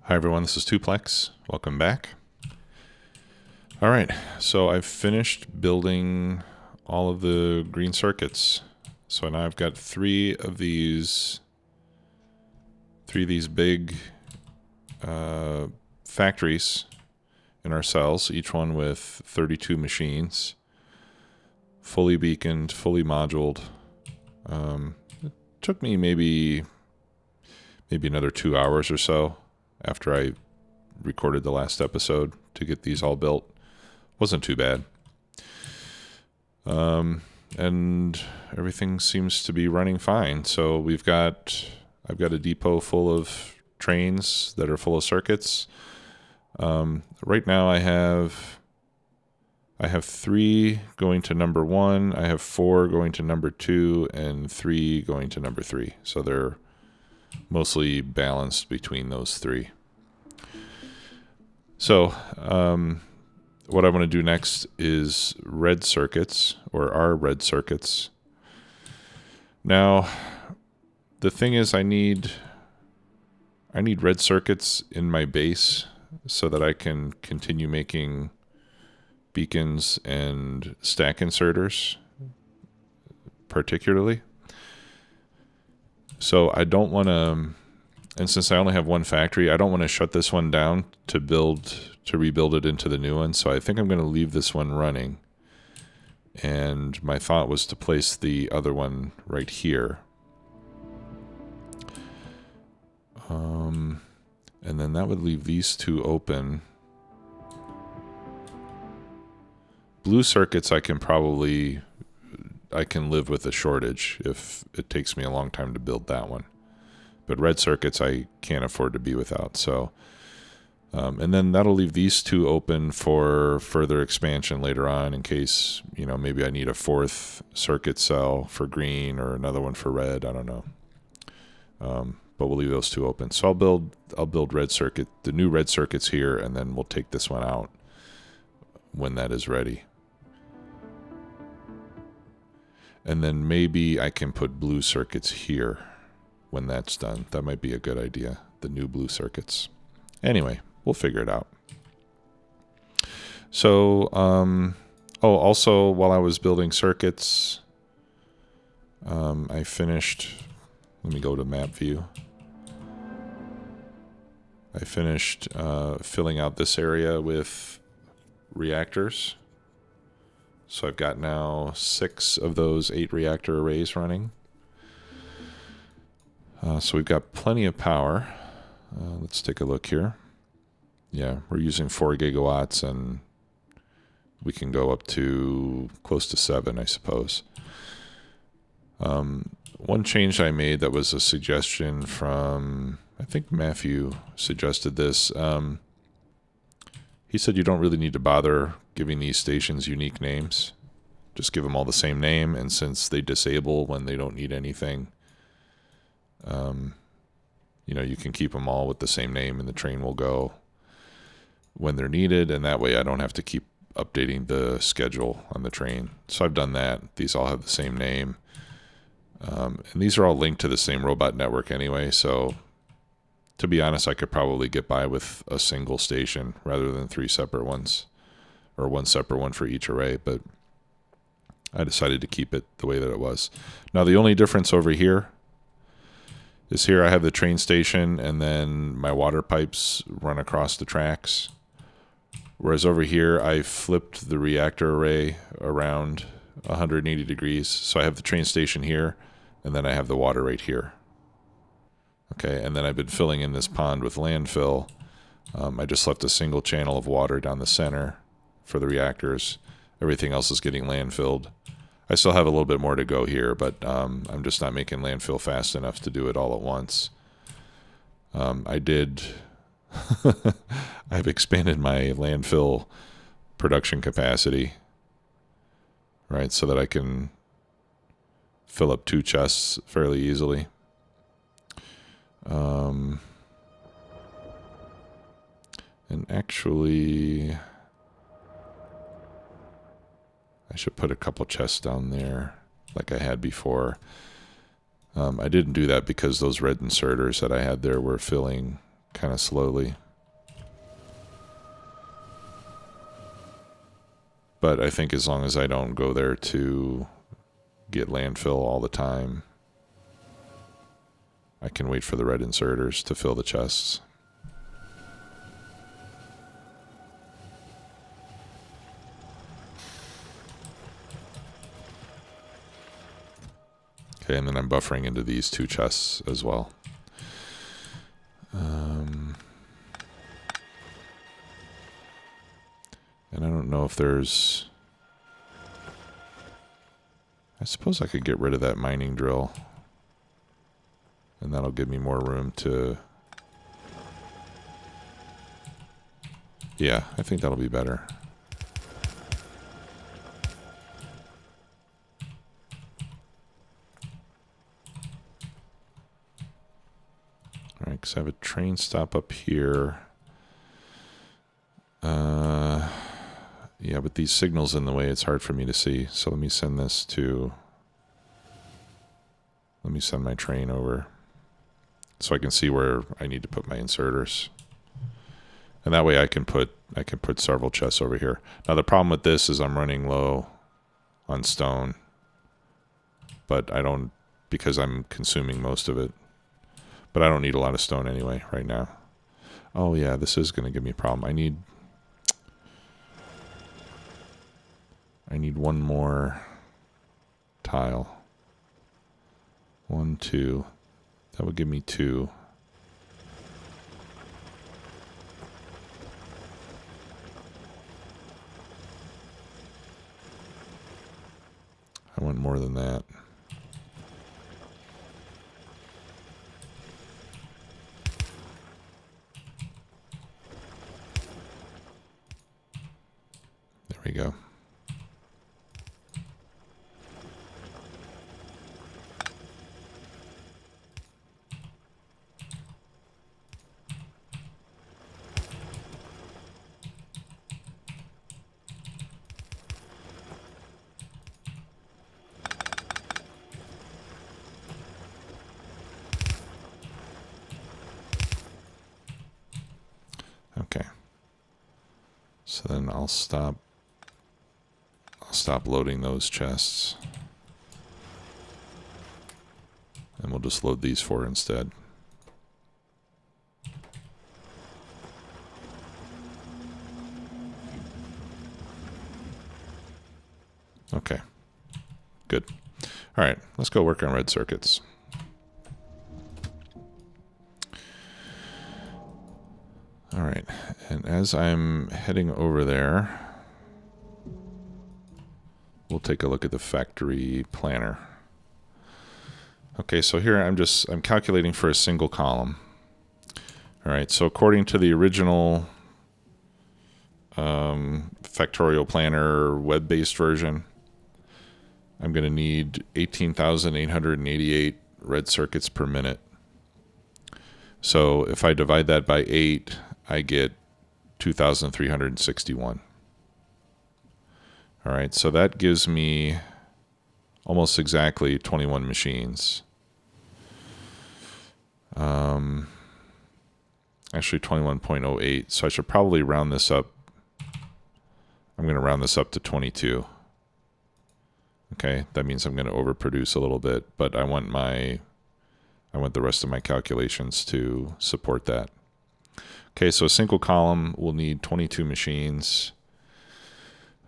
Hi everyone, this is Tuplex. Welcome back. All right, so I've finished building all of the green circuits. So now I've got three of these big factories in our cells, each one with 32 machines, fully beaconed, fully moduled. It took me maybe another 2 hours or so after I recorded the last episode to get these all built. Wasn't too bad. And everything seems to be running fine. So I've got a depot full of trains that are full of circuits. Right now I have 3 going to number 1, I have 4 going to number 2, and 3 going to number 3. So they're mostly balanced between those 3. So what I want to do next is red circuits, or our red circuits. Now, the thing is, I need red circuits in my base so that I can continue making beacons and stack inserters, particularly. So I don't want to, and since I only have one factory, I don't want to shut this one down to rebuild it into the new one. So I think I'm going to leave this one running. And my thought was to place the other one right here. And then that would leave these 2 open. Blue circuits I can live with a shortage if it takes me a long time to build that one. But red circuits I can't afford to be without. So, and then that'll leave these 2 open for further expansion later on in case, maybe I need a 4th circuit cell for green or another one for red. I don't know. But we'll leave those 2 open. So I'll build red circuit, the new red circuits here, and then we'll take this one out when that is ready. And then maybe I can put blue circuits here when that's done. That might be a good idea, the new blue circuits. Anyway, we'll figure it out. So, also while I was building circuits, I finished, let me go to map view. I finished filling out this area with reactors. So I've got now 6 of those 8 reactor arrays running. So we've got plenty of power. Let's take a look here. Yeah, we're using 4 gigawatts and we can go up to close to 7, I suppose. One change I made that was a suggestion from, I think Matthew suggested this. He said you don't really need to bother giving these stations unique names. Just give them all the same name, and since they disable when they don't need anything, you can keep them all with the same name and the train will go when they're needed, and that way I don't have to keep updating the schedule on the train. So I've done that. These all have the same name. And these are all linked to the same robot network anyway, so to be honest, I could probably get by with a single station rather than 3 separate ones, or 1 separate one for each array, but I decided to keep it the way that it was. Now the only difference over here is here I have the train station and then my water pipes run across the tracks, whereas over here I flipped the reactor array around 180 degrees. So I have the train station here and then I have the water right here. Okay, and then I've been filling in this pond with landfill. I just left a single channel of water down the center for the reactors. Everything else is getting landfilled. I still have a little bit more to go here, but I'm just not making landfill fast enough to do it all at once. I've expanded my landfill production capacity, right, so that I can fill up 2 chests fairly easily. And actually, I should put a couple chests down there like I had before. I didn't do that because those red inserters that I had there were filling kind of slowly. But I think as long as I don't go there to get landfill all the time, I can wait for the red inserters to fill the chests. Okay, and then I'm buffering into these 2 chests as well. And I don't know if there's... I suppose I could get rid of that mining drill. And that'll give me more room to... Yeah, I think that'll be better. Alright, because I have a train stop up here. Yeah, but these signals in the way, it's hard for me to see. So let me send this to... Let me send my train over so I can see where I need to put my inserters. And that way I can put several chests over here. Now the problem with this is I'm running low on stone. But I don't, because I'm consuming most of it. But I don't need a lot of stone anyway right now. Oh yeah, this is going to give me a problem. I need one more tile. 1, 2. That would give me 2. I want more than that. There we go. Okay. So then I'll stop loading those chests. And we'll just load these 4 instead. Okay. Good. All right, let's go work on red circuits. All right, and as I'm heading over there, we'll take a look at the factory planner. Okay, so here I'm calculating for a single column. All right, so according to the original Factorio planner web-based version, I'm going to need 18,888 red circuits per minute. So if I divide that by 8, I get 2,361. All right, so that gives me almost exactly 21 machines. Actually 21.08, so I should probably round this up. I'm going to round this up to 22. Okay, that means I'm going to overproduce a little bit, but I want the rest of my calculations to support that. Okay, so a single column will need 22 machines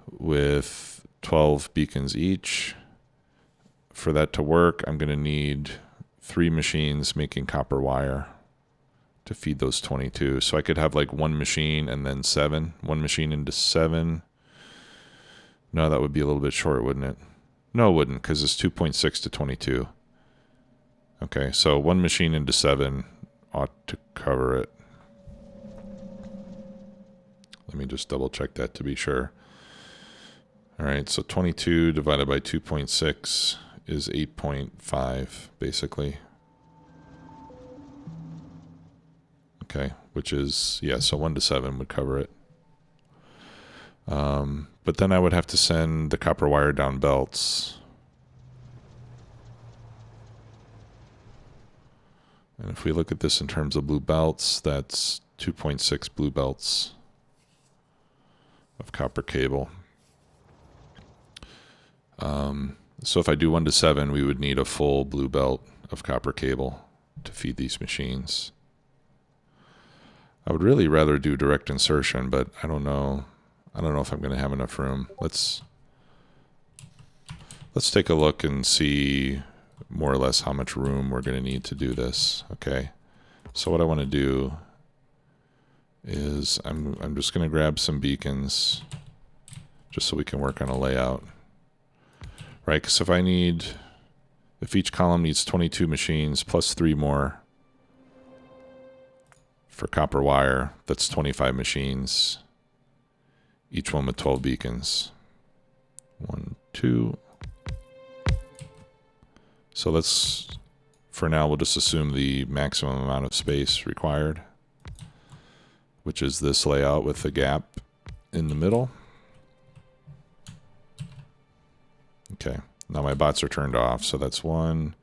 with 12 beacons each. For that to work, I'm going to need 3 machines making copper wire to feed those 22. So I could have like 1 machine and then 7. 1 machine into 7. No, that would be a little bit short, wouldn't it? No, it wouldn't, because it's 2.6 to 22. Okay, so 1 machine into 7 ought to cover it. Let me just double check that to be sure. All right, so 22 divided by 2.6 is 8.5, basically. Okay, which is, yeah, so 1 to 7 would cover it. But then I would have to send the copper wire down belts. And if we look at this in terms of blue belts, that's 2.6 blue belts of copper cable. So if I do 1 to 7, we would need a full blue belt of copper cable to feed these machines. I would really rather do direct insertion, but I don't know if I'm going to have enough room. Let's take a look and see more or less how much room we're going to need to do this. Okay, so what I want to do is I'm just going to grab some beacons just so we can work on a layout. Right, because if each column needs 22 machines plus 3 more for copper wire, that's 25 machines, each one with 12 beacons. 1, 2. So for now, we'll just assume the maximum amount of space required, which is this layout with the gap in the middle. Okay, now my bots are turned off, so that's 1,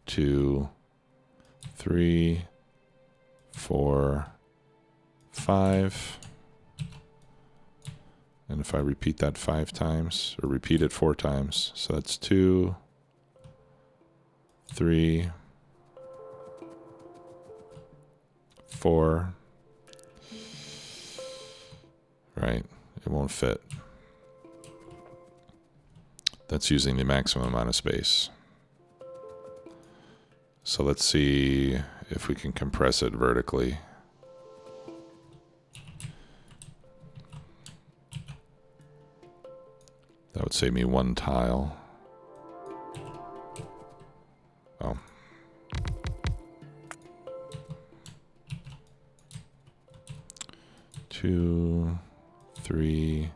2, 3, 4, 5. And if I repeat that 5 times, or repeat it 4 times, so that's 2, 3, 4. Right, it won't fit. That's using the maximum amount of space. So let's see if we can compress it vertically. That would save me 1 tile. Oh. Two, 3,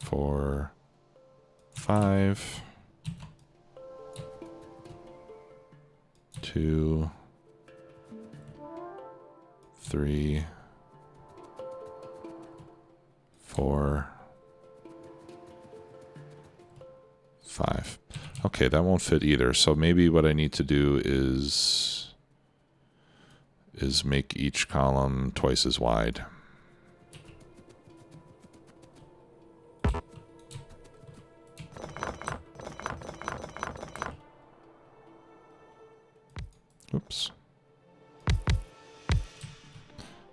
4, 5. 2, 3, 4, 5. Okay, that won't fit either. So maybe what I need to do is make each column twice as wide. Oops.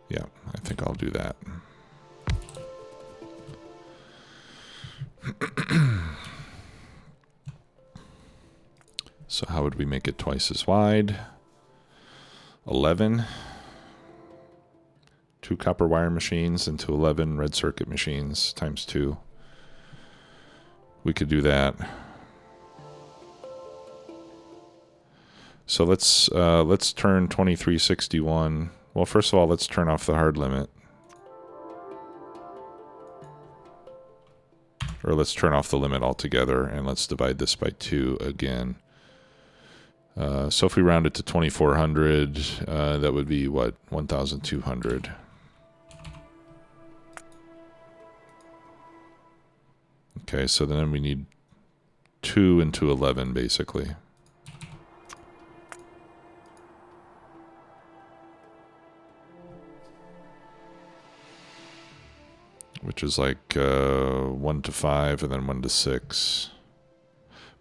Yeah, I think I'll do that. So how would we make it twice as wide? 11. 2 copper wire machines into 11 red circuit machines times 2. We could do that. So let's turn 2361. Well, first of all, let's turn off the hard limit. Or let's turn off the limit altogether, and let's divide this by 2 again. So if we round it to 2400, that would be what? 1200. Okay, so then we need 2 into 11, basically. Which is like 1 to 5 and then 1 to 6.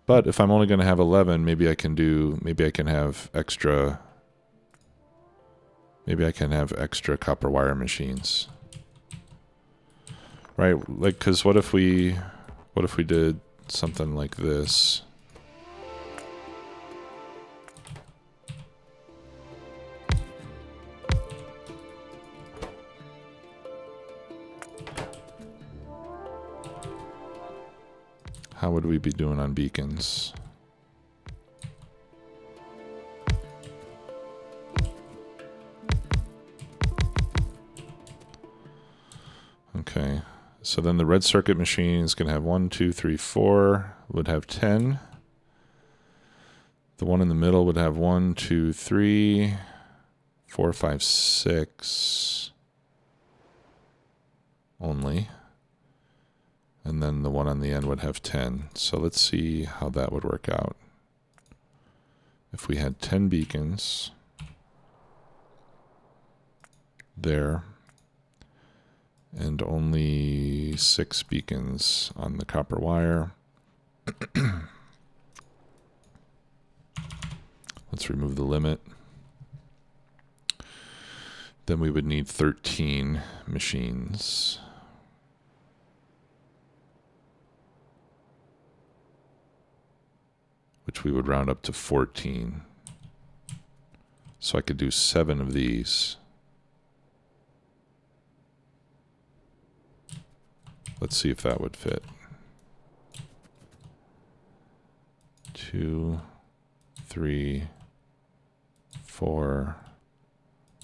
But if I'm only going to have 11, maybe I can have extra copper wire machines. Right? Like, cuz what if we did something like this? How would we be doing on beacons? Okay, so then the red circuit machine is going to have 1, 2, 3, 4, would have 10. The one in the middle would have 1, 2, 3, 4, 5, 6 only. And then the one on the end would have 10. So let's see how that would work out. If we had 10 beacons, there, and only 6 beacons on the copper wire. Let's remove the limit. Then we would need 13 machines. Which we would round up to 14. So I could do 7 of these. Let's see if that would fit. 2, 3, 4,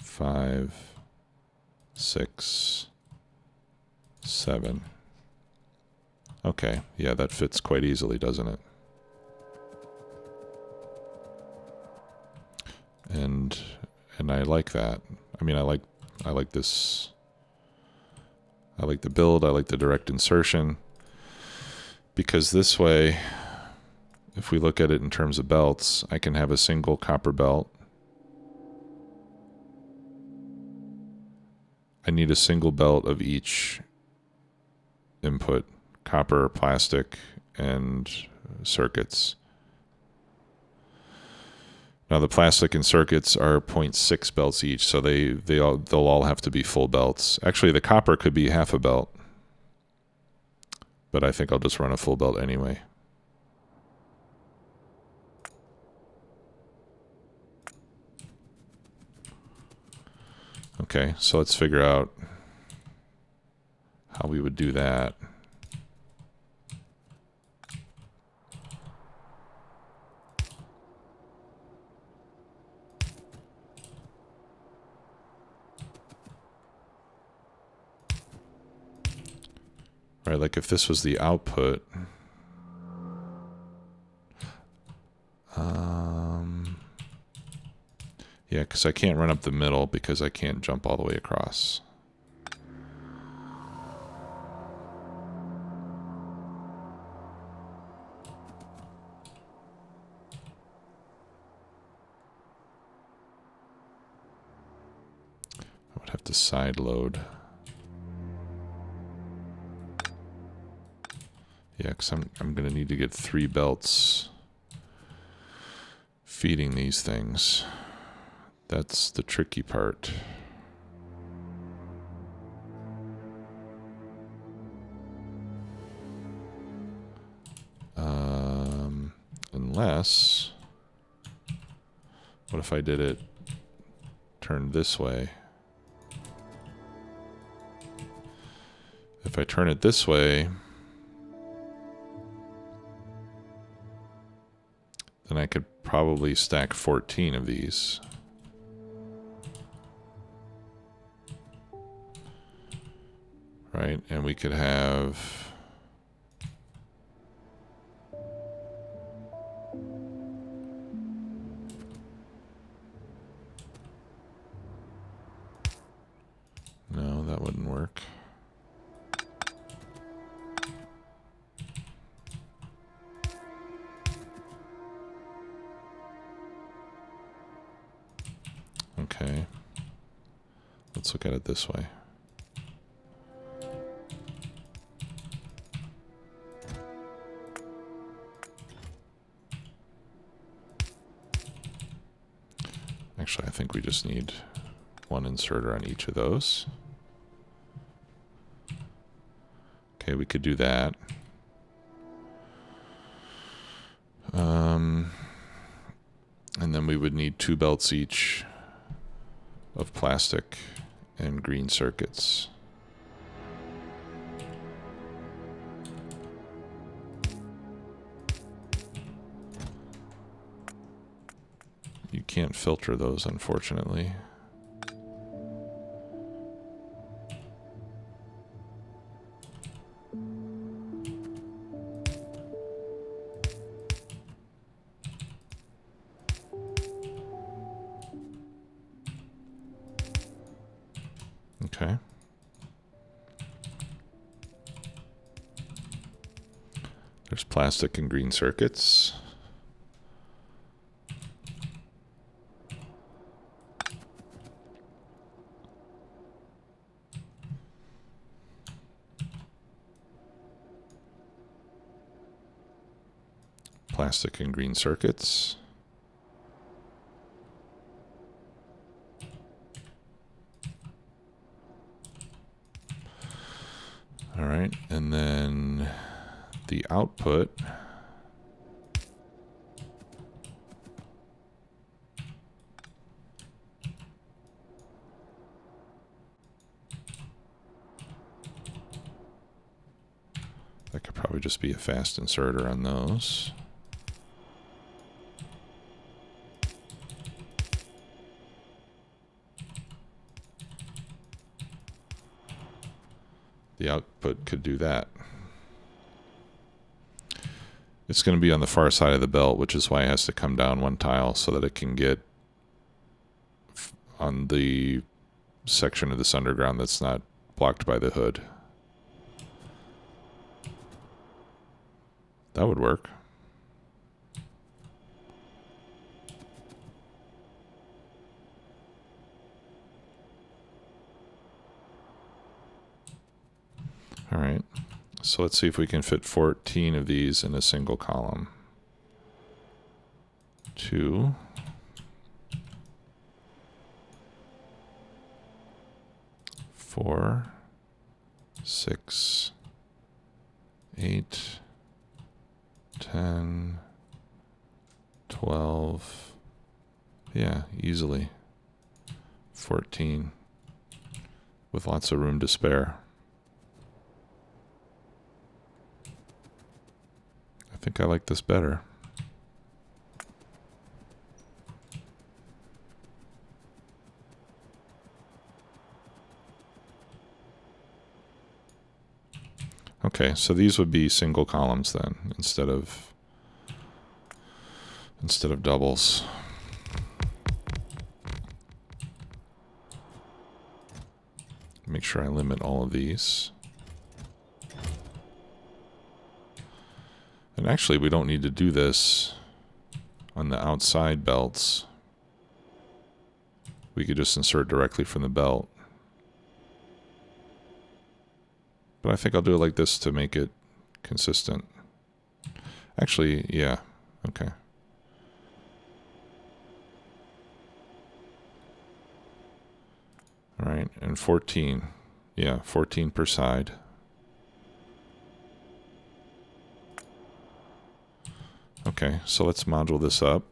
5, 6, 7. Okay, yeah, that fits quite easily, doesn't it? And I like that. I mean, I like this. I like the build. I like the direct insertion, because this way, if we look at it in terms of belts, I can have a single copper belt. I need a single belt of each input: copper, plastic, and circuits. Now the plastic and circuits are 0.6 belts each, so they'll all have to be full belts. Actually, the copper could be half a belt, but I think I'll just run a full belt anyway. Okay, so let's figure out how we would do that. Right, like if this was the output, yeah, because I can't run up the middle because I can't jump all the way across. I would have to side load. Yeah, because I'm going to need to get 3 belts feeding these things. That's the tricky part. Unless, what if I did it turned this way? If I turn it this way, then I could probably stack 14 of these. Right, and we could have no, that wouldn't work. Okay, let's look at it this way. Actually, I think we just need 1 inserter on each of those. Okay, we could do that. And then we would need 2 belts each of plastic and green circuits. You can't filter those, unfortunately. Okay. There's plastic and green circuits. plastic and green circuits. All right, and then the output. That could probably just be a fast inserter on those. The output could do that. It's going to be on the far side of the belt, which is why it has to come down one tile so that it can get on the section of this underground that's not blocked by the hood. That would work. All right, so let's see if we can fit 14 of these in a single column. 2, 4, 6, 8, 10, 12, yeah, easily 14 with lots of room to spare. I think I like this better. Okay, so these would be single columns then instead of doubles. Make sure I limit all of these. And actually, we don't need to do this on the outside belts. We could just insert directly from the belt. But I think I'll do it like this to make it consistent. Actually, yeah, okay. All right, and 14. Yeah, 14 per side. Okay, so let's module this up.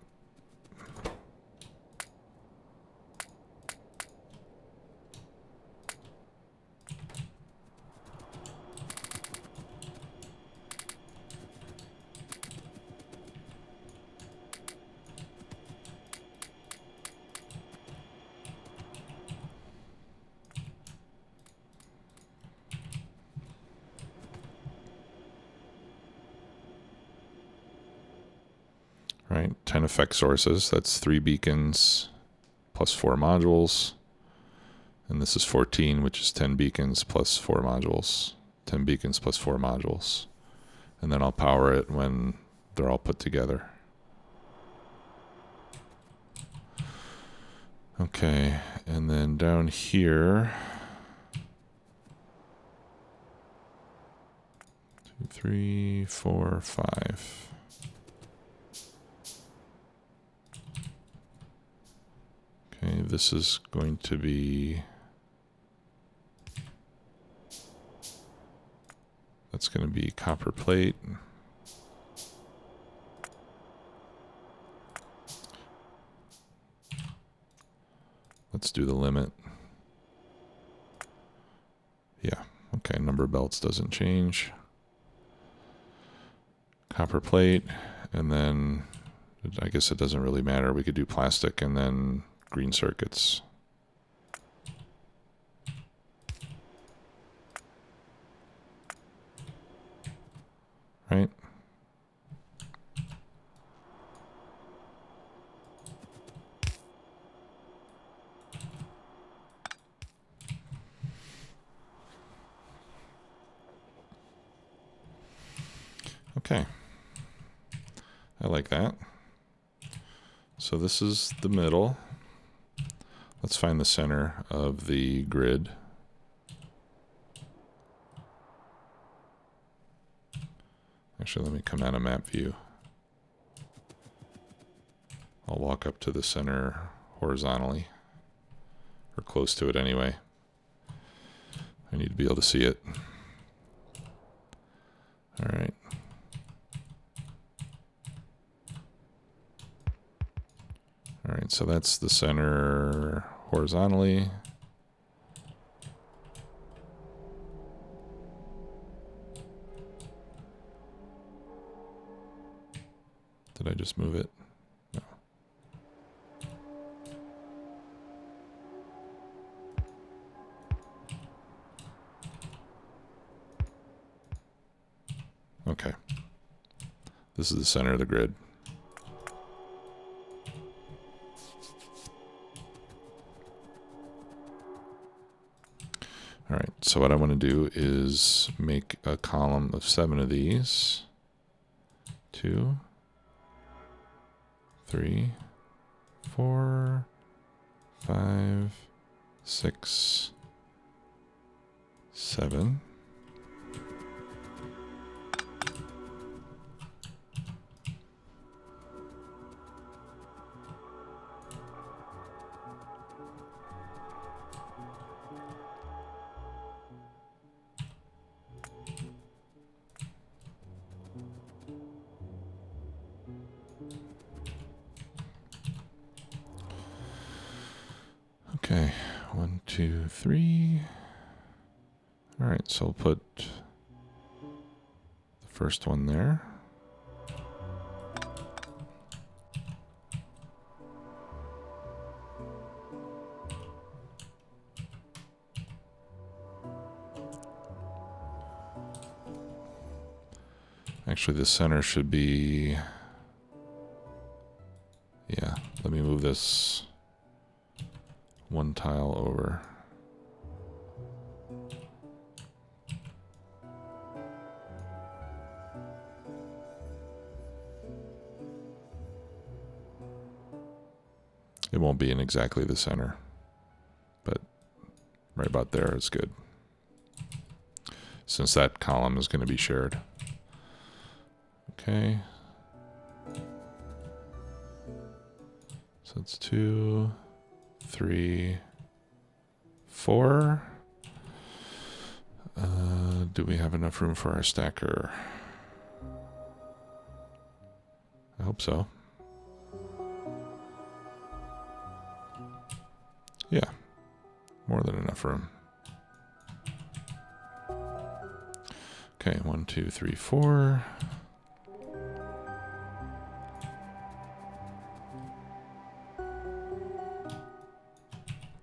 Right, 10 effect sources, that's 3 beacons plus 4 modules. And this is 14, which is 10 beacons plus 4 modules. 10 beacons plus 4 modules. And then I'll power it when they're all put together. Okay, and then down here, 2, 3, 4, 5. Okay, this is going to be, that's going to be copper plate. Let's do the limit. Yeah, okay, number of belts doesn't change. Copper plate, and then I guess it doesn't really matter. We could do plastic and then green circuits. Right? Okay. I like that. So this is the middle. Let's find the center of the grid. Actually, let me come out of map view. I'll walk up to the center horizontally, or close to it anyway. I need to be able to see it. All right. All right, so that's the center horizontally. Did I just move it? No. Okay. This is the center of the grid. All right, so what I want to do is make a column of 7 of these. 2, 3, 4, 5, 6, 7. Okay, 1, 2, 3. All right, so I'll put the first one there. Actually, the center should be, yeah, let me move this one tile over. It won't be in exactly the center, but right about there is good, since that column is going to be shared. Okay. So it's 2, 3, 4. Do we have enough room for our stacker? I hope so. Yeah, more than enough room. Okay, 1, 2, 3, 4.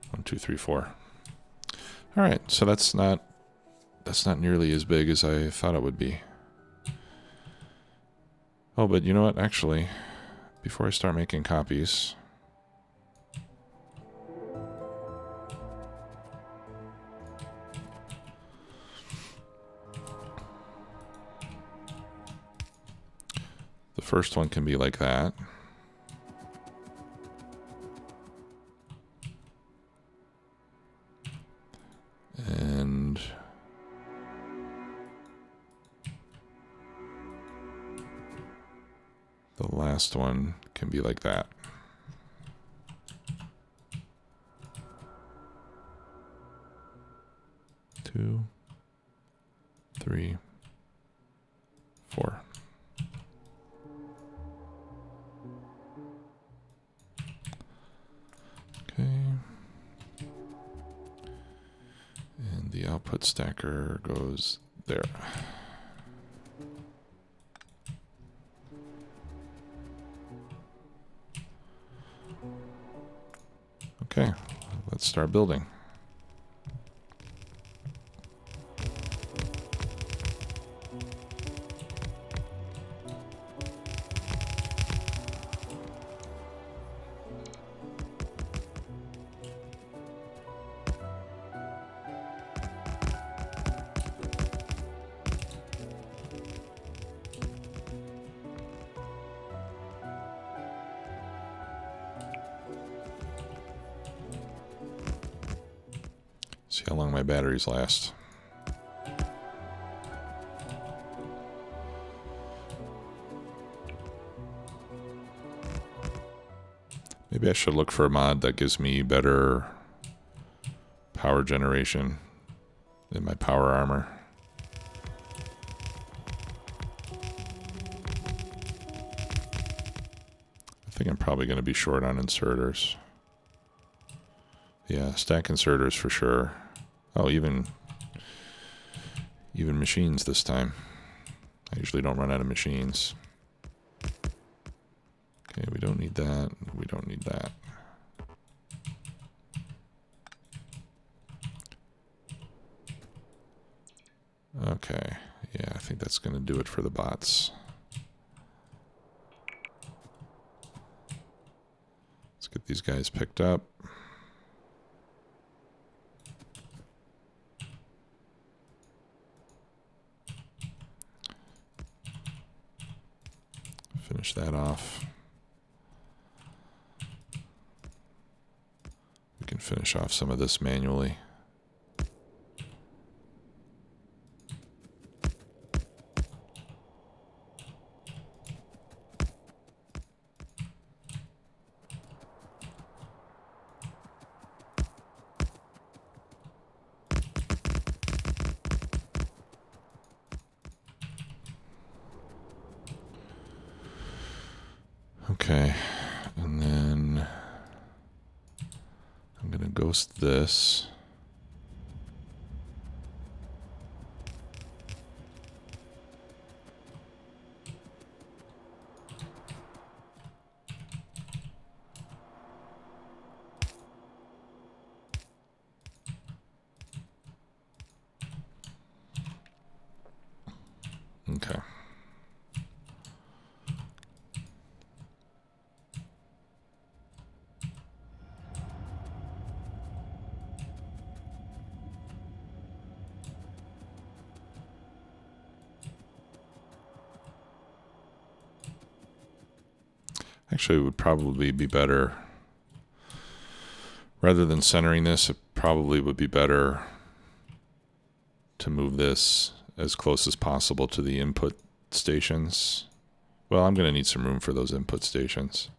1, 2, 3, 4. All right, so that's not nearly as big as I thought it would be. Oh, but you know what? Actually, before I start making copies, the first one can be like that. And the last one can be like that. Two, 3, 4. Okay. And the output stacker goes there. Okay, let's start building. See how long my batteries last. Maybe I should look for a mod that gives me better power generation in my power armor. I think I'm probably going to be short on inserters. Yeah, stack inserters for sure. Oh, even machines this time. I usually don't run out of machines. Okay, we don't need that. We don't need that. Okay, yeah, I think that's going to do it for the bots. Let's get these guys picked up. Finish that off. We can finish off some of this manually. Okay, and then I'm going to ghost this. Okay. Actually, it would probably be better, rather than centering this, it probably would be better to move this as close as possible to the input stations. Well, I'm going to need some room for those input stations.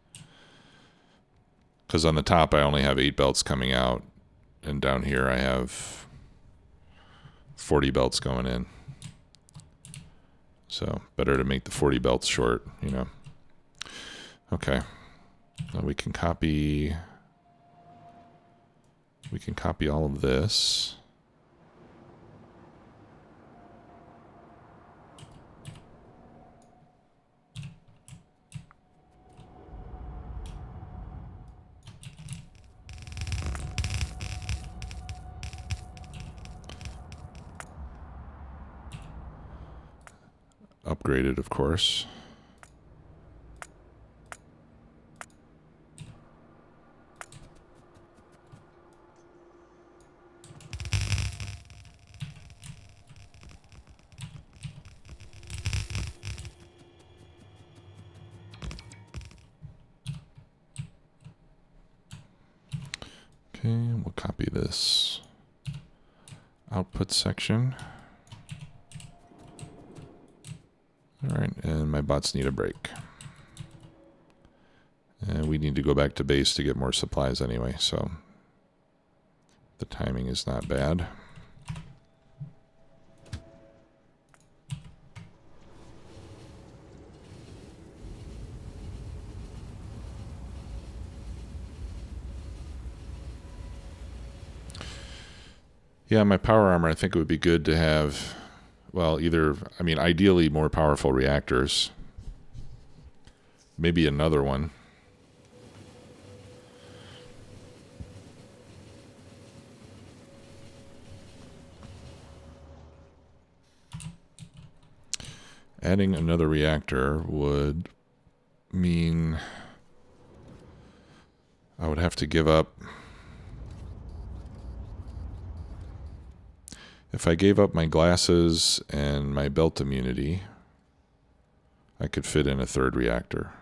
Because on the top, I only have 8 belts coming out, and down here I have 40 belts going in. So, better to make the 40 belts short, you know. Okay, now we can copy all of this. Upgraded, of course. Okay, we'll copy this output section. All right, and my bots need a break. And we need to go back to base to get more supplies anyway, so the timing is not bad. Yeah, my power armor, I think it would be good to have, well, either, I mean, ideally more powerful reactors. Maybe another one. Adding another reactor would mean I would have to give up. If I gave up my glasses and my belt immunity, I could fit in a 3rd reactor.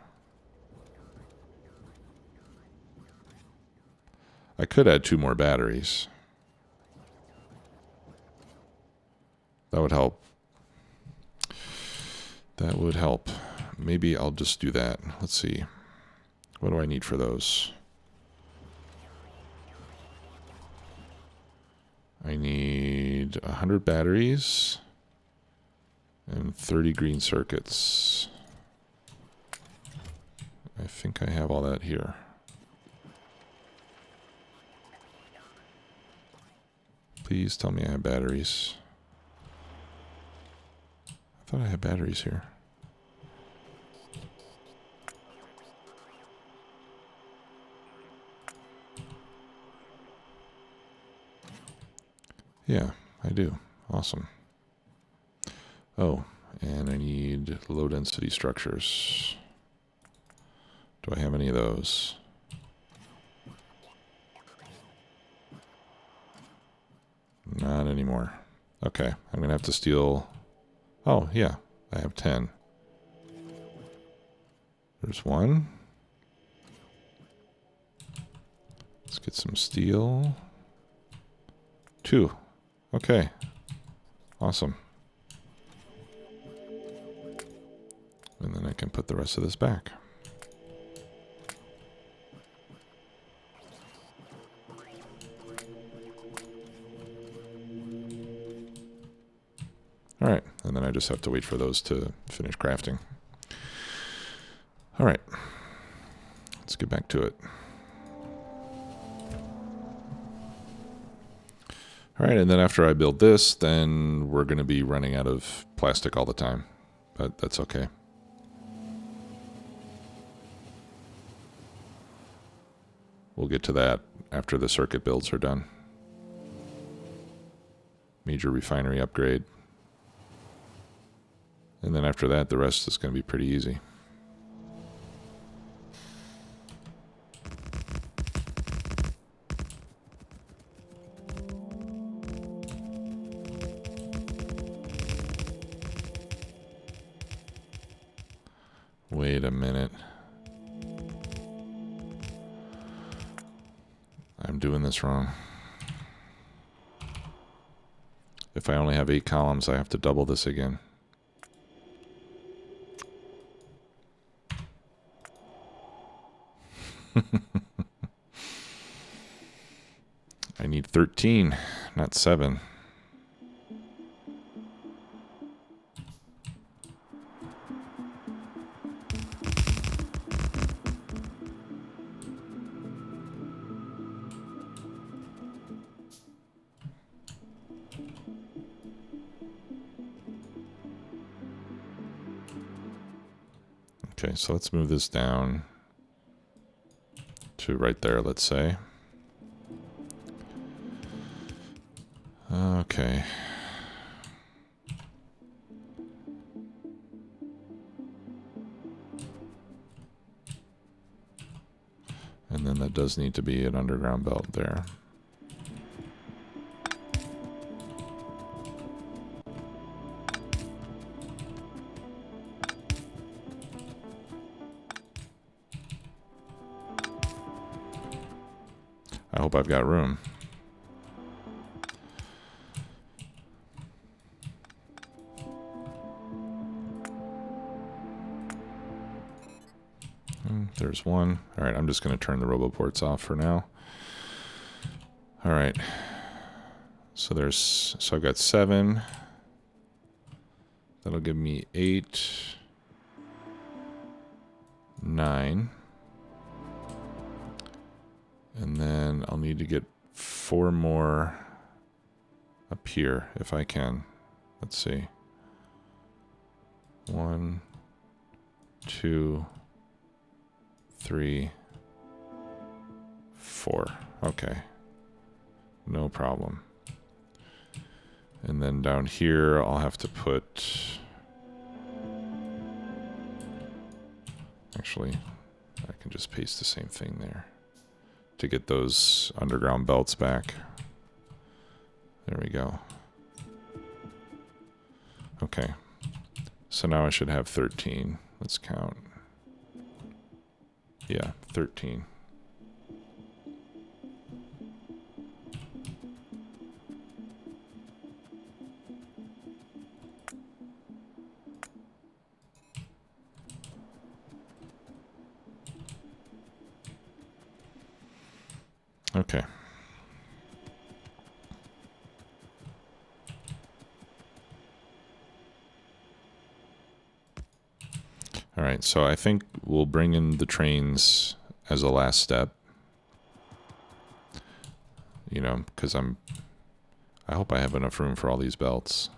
I could add 2 more batteries. That would help. That would help. Maybe I'll just do that. Let's see. What do I need for those? I need 100 batteries and 30 green circuits. I think I have all that here. Please tell me I have batteries. I thought I had batteries here. Yeah, I do. Awesome. Oh, and I need low density structures. Do I have any of those? Not anymore. Okay, I'm going to have to steal... Oh, yeah, I have 10. There's one. Let's get some steel. 2. Okay. Awesome. And then I can put the rest of this back. All right, and then I just have to wait for those to finish crafting. All right, let's get back to it. All right, and then after I build this, then we're going to be running out of plastic all the time, but that's okay. We'll get to that after the circuit builds are done. Major refinery upgrade. And then after that, the rest is going to be pretty easy. Wait a minute. I'm doing this wrong. If I only have 8 columns, I have to double this again. I need 13, not 7. Okay, so let's move this down to right there, let's say. Okay. And then that does need to be an underground belt there. I hope I've got room. There's one. All right, I'm just going to turn the roboports off for now. All right. So I've got 7. That'll give me 8, 9. And then I'll need to get 4 more up here if I can. Let's see. 1, 2, 3, 4. Okay. No problem. And then down here, I'll have to put... Actually, I can just paste the same thing there to get those underground belts back. There we go. Okay. So now I should have 13. Let's count. Yeah, 13. Okay. right, so I think we'll bring in the trains as a last step. You know, because I hope I have enough room for all these belts.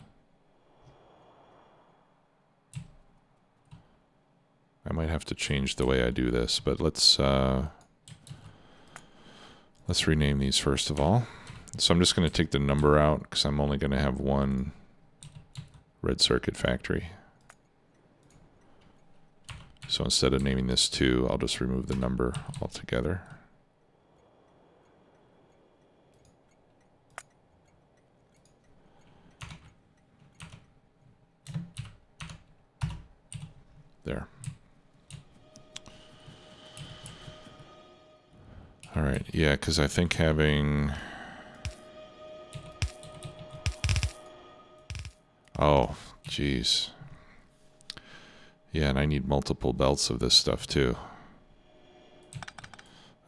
I might have to change the way I do this, but let's rename these first of all. So I'm just going to take the number out because I'm only going to have one red circuit factory. So instead of naming this 2, I'll just remove the number altogether. There. All right, yeah, because I think having... Oh, geez. Yeah, and I need multiple belts of this stuff too.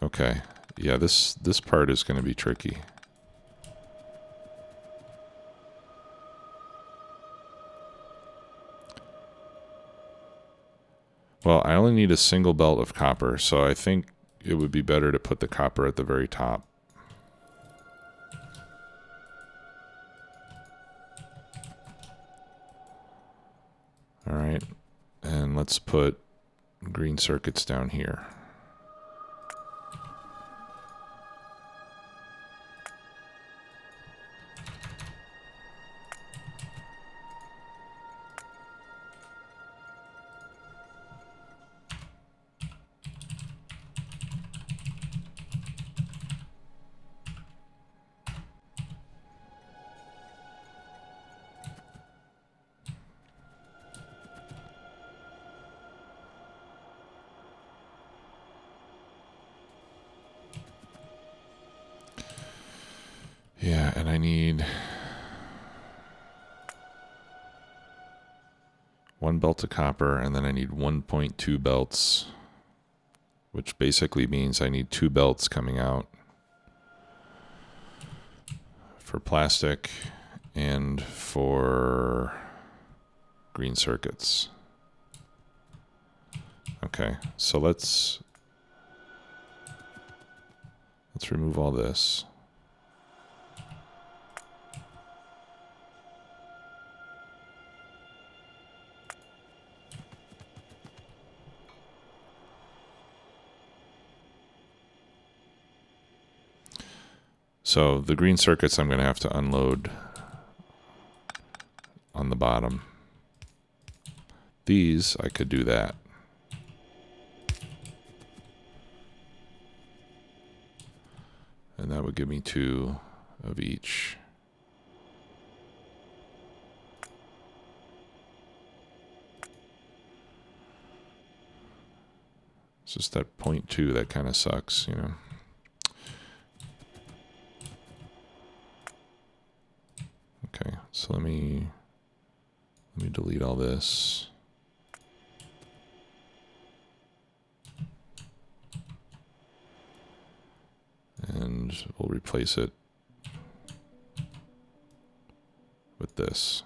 Okay, yeah, this part is going to be tricky. Well, I only need a single belt of copper, so I think it would be better to put the copper at the very top. All right, and let's put green circuits down here. Yeah, and I need 1 belt of copper, and then I need 1.2 belts, which basically means I need 2 belts coming out for plastic and for green circuits. Okay, so let's remove all this. So the green circuits I'm going to have to unload on the bottom. These, I could do that. And that would give me 2 of each. It's just that 0.2 that kind of sucks, you know. Okay, so let me delete all this. And we'll replace it with this.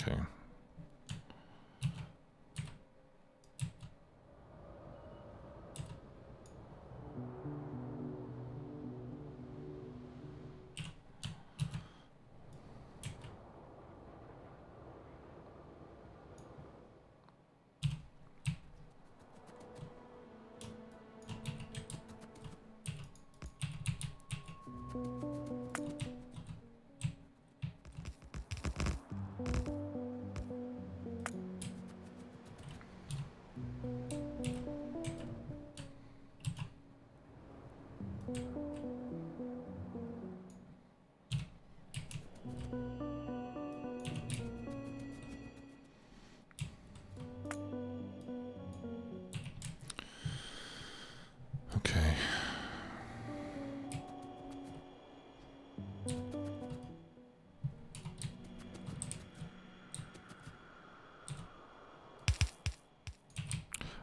Okay.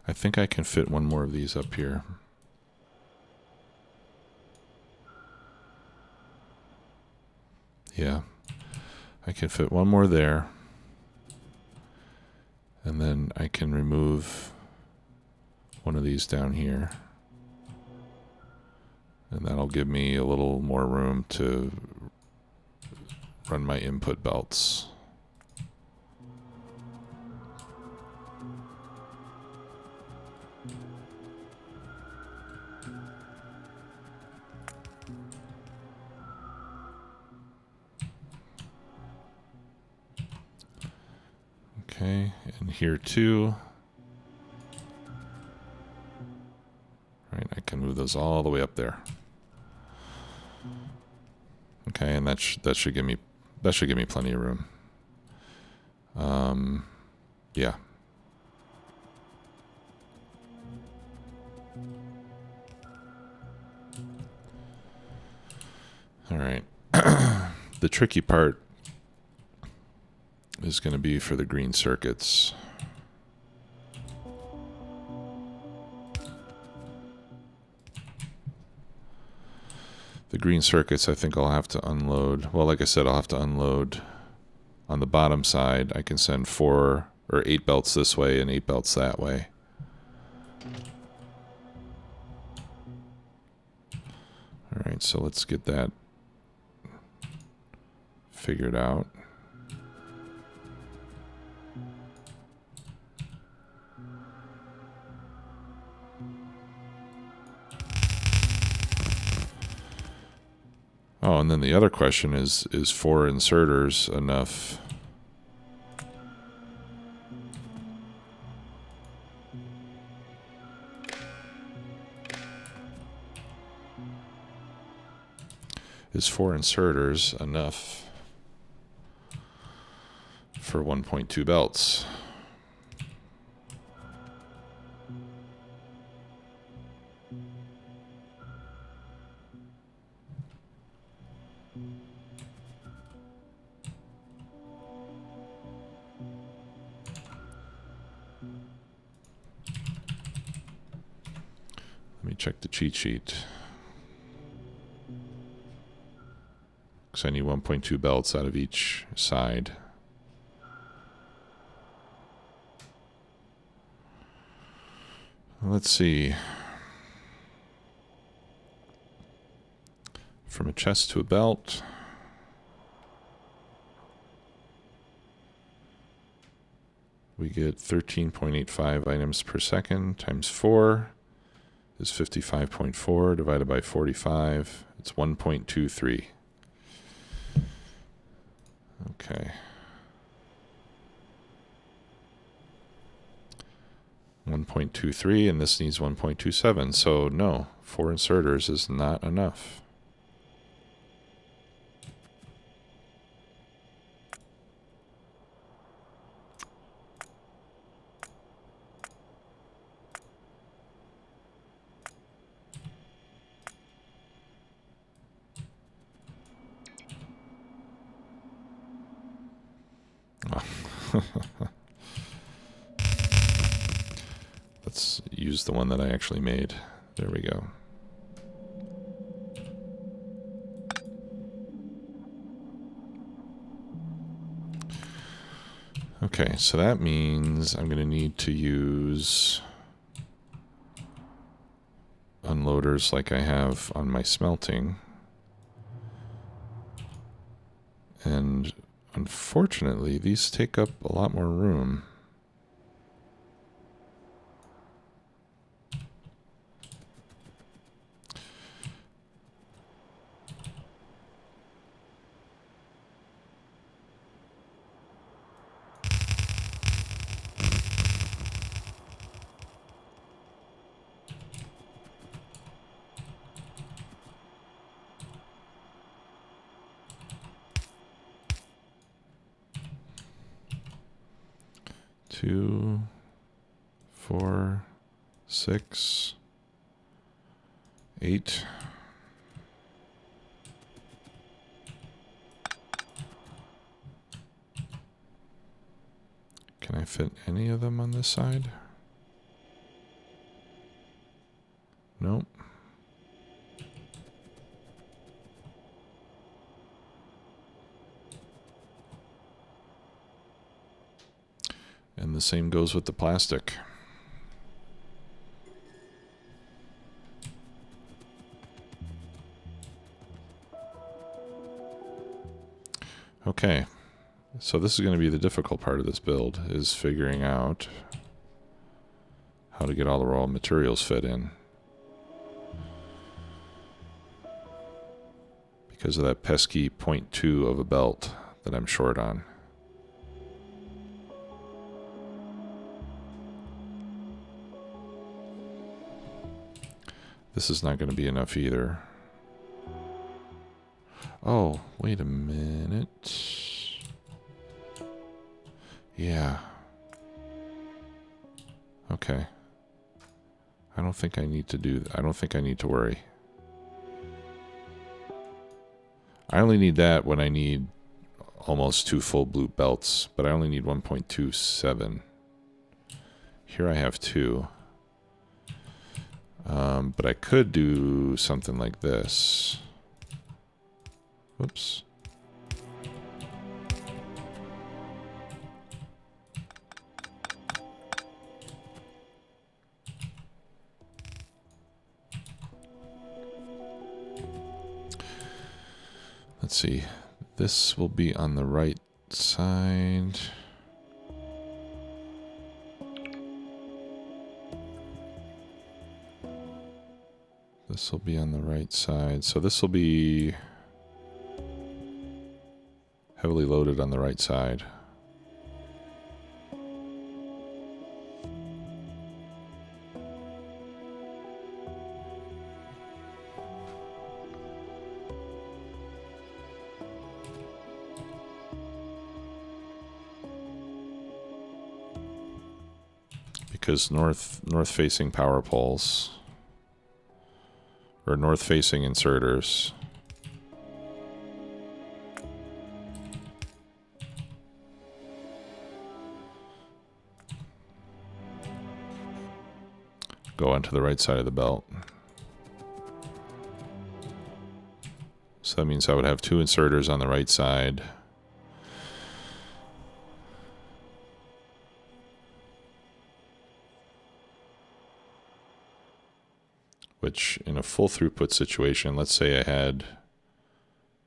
I think I can fit one more of these up here. Yeah, I can fit one more there. And then I can remove one of these down here. And that'll give me a little more room to run my input belts. Okay, and here too. Right, I can move those all the way up there. Okay, and that should give me plenty of room. Yeah. All right. The tricky part is going to be for the green circuits. The green circuits, I think I'll have to unload. Well, like I said, I'll have to unload on the bottom side. I can send 4 or 8 belts this way and 8 belts that way. All right, so let's get that figured out. Oh, and then the other question is 4 inserters enough? Is 4 inserters enough for 1.2 belts? Let me check the cheat sheet. Because I need 1.2 belts out of each side. Let's see. From a chest to a belt. We get 13.85 items per second times 4 is 55.4 divided by 45. It's 1.23. Okay. 1.23, and this needs 1.27. So no, 4 inserters is not enough. Let's use the one that I actually made. There we go. Okay, so that means I'm going to need to use unloaders like I have on my smelting. And unfortunately, these take up a lot more room. Two, 4, 6, 8. Can I fit any of them on this side? Nope. And the same goes with the plastic. Okay, so this is going to be the difficult part of this build, is figuring out how to get all the raw materials fit in. Because of that pesky 0.2 of a belt that I'm short on. This is not going to be enough either. Oh, wait a minute. Yeah. Okay. I don't think I need to do that. I don't think I need to worry. I only need that when I need almost 2 full blue belts, but I only need 1.27. Here I have 2. But I could do something like this. Whoops. Let's see. This will be on the right side. This will be on the right side. So this will be heavily loaded on the right side. Because north-facing power poles, or north-facing inserters, go onto the right side of the belt. So that means I would have 2 inserters on the right side. Which, in a full throughput situation, let's say I had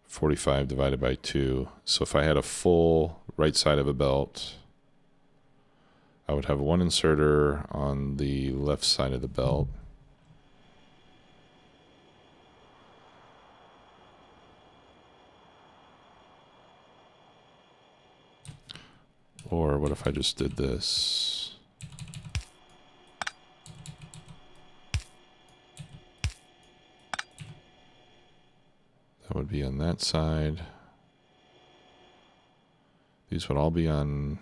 45 divided by 2. So if I had a full right side of a belt, I would have 1 inserter on the left side of the belt. Or what if I just did this? That would be on that side. These would all be on...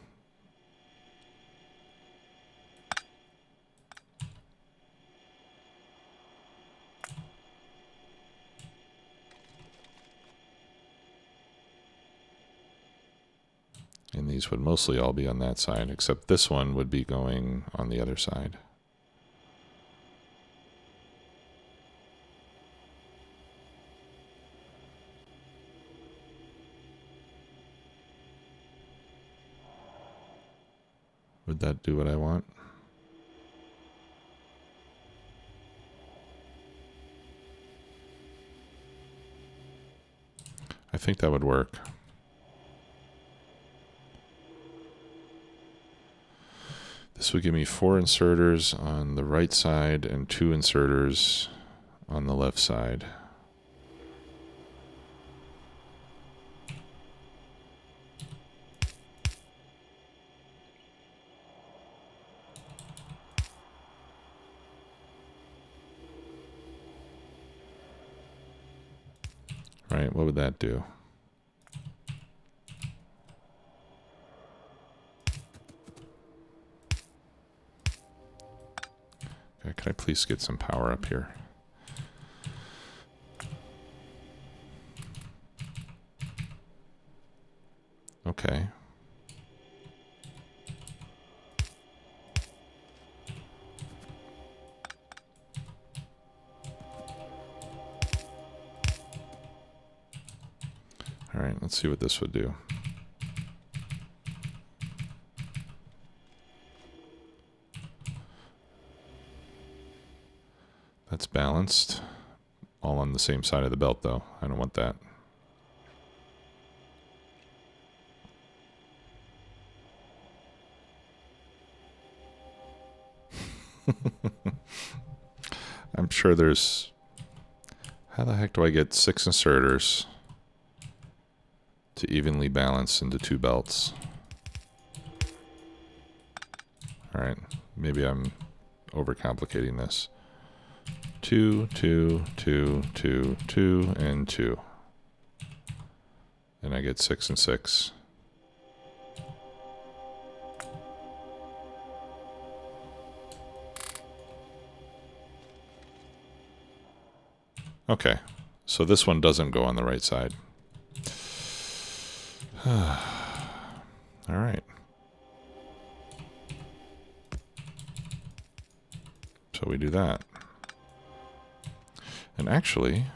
And these would mostly all be on that side, except this one would be going on the other side. Would that do what I want? I think that would work. This would give me 4 inserters on the right side and 2 inserters on the left side. Right, what would that do? Okay, can I please get some power up here? Okay. Let's see what this would do. That's balanced. All on the same side of the belt though. I don't want that. I'm sure there's... How the heck do I get 6 inserters to evenly balance into 2 belts? Alright, maybe I'm overcomplicating this. 2, 2, 2, 2, 2, and 2. And I get 6 and 6. Okay, so this one doesn't go on the right side. All right. So we do that. And actually,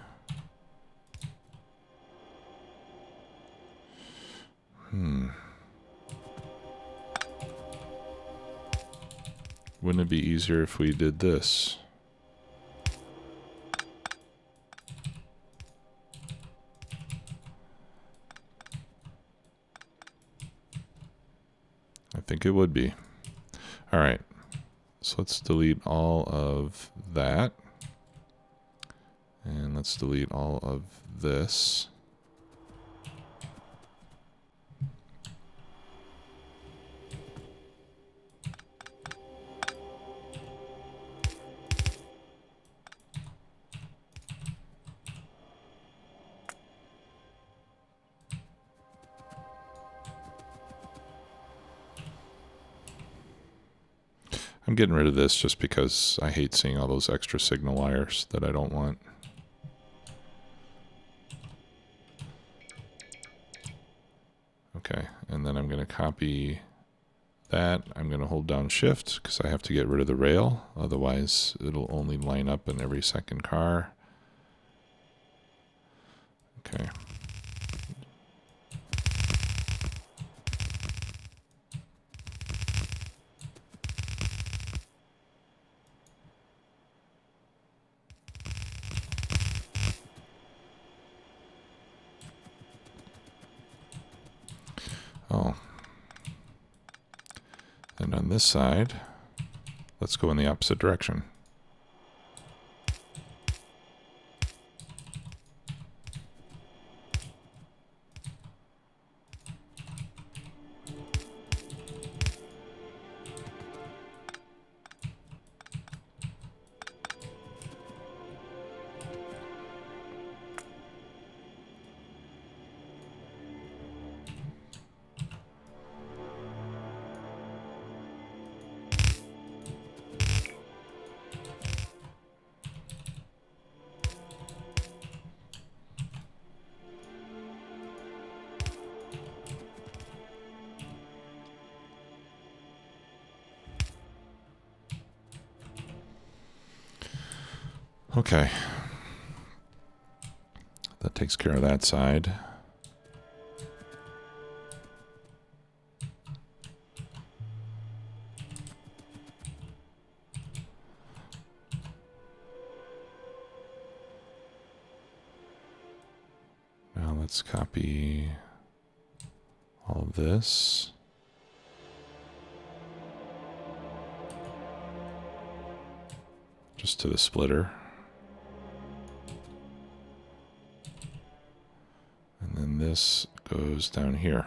wouldn't it be easier if we did this? I think it would be. All right, so let's delete all of that. And let's delete all of this. I'm getting rid of this just because I hate seeing all those extra signal wires that I don't want. Okay, and then I'm going to copy that. I'm going to hold down Shift because I have to get rid of the rail. Otherwise, it'll only line up in every second car. Okay. Oh. And on this side, let's go in the opposite direction. Okay. That takes care of that side. Now let's copy all of this. Just to the splitter. And then this goes down here.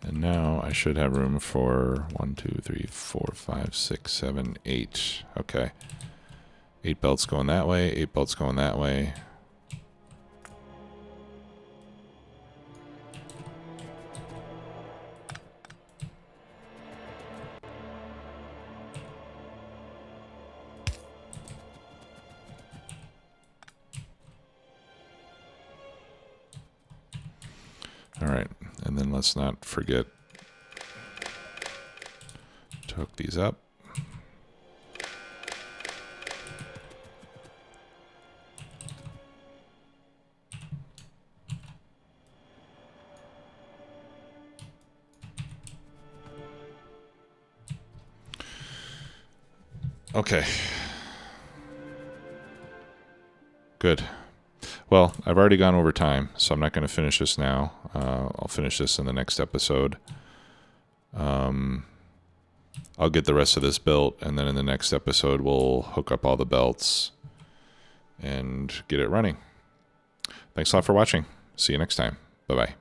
And now I should have room for 1, 2, 3, 4, 5, 6, 7, 8. Okay. 8 belts going that way, 8 belts going that way. All right, and then let's not forget to hook these up. Okay. Good. Well, I've already gone over time, so I'm not going to finish this now. I'll finish this in the next episode. I'll get the rest of this built, and then in the next episode, we'll hook up all the belts and get it running. Thanks a lot for watching. See you next time. Bye-bye.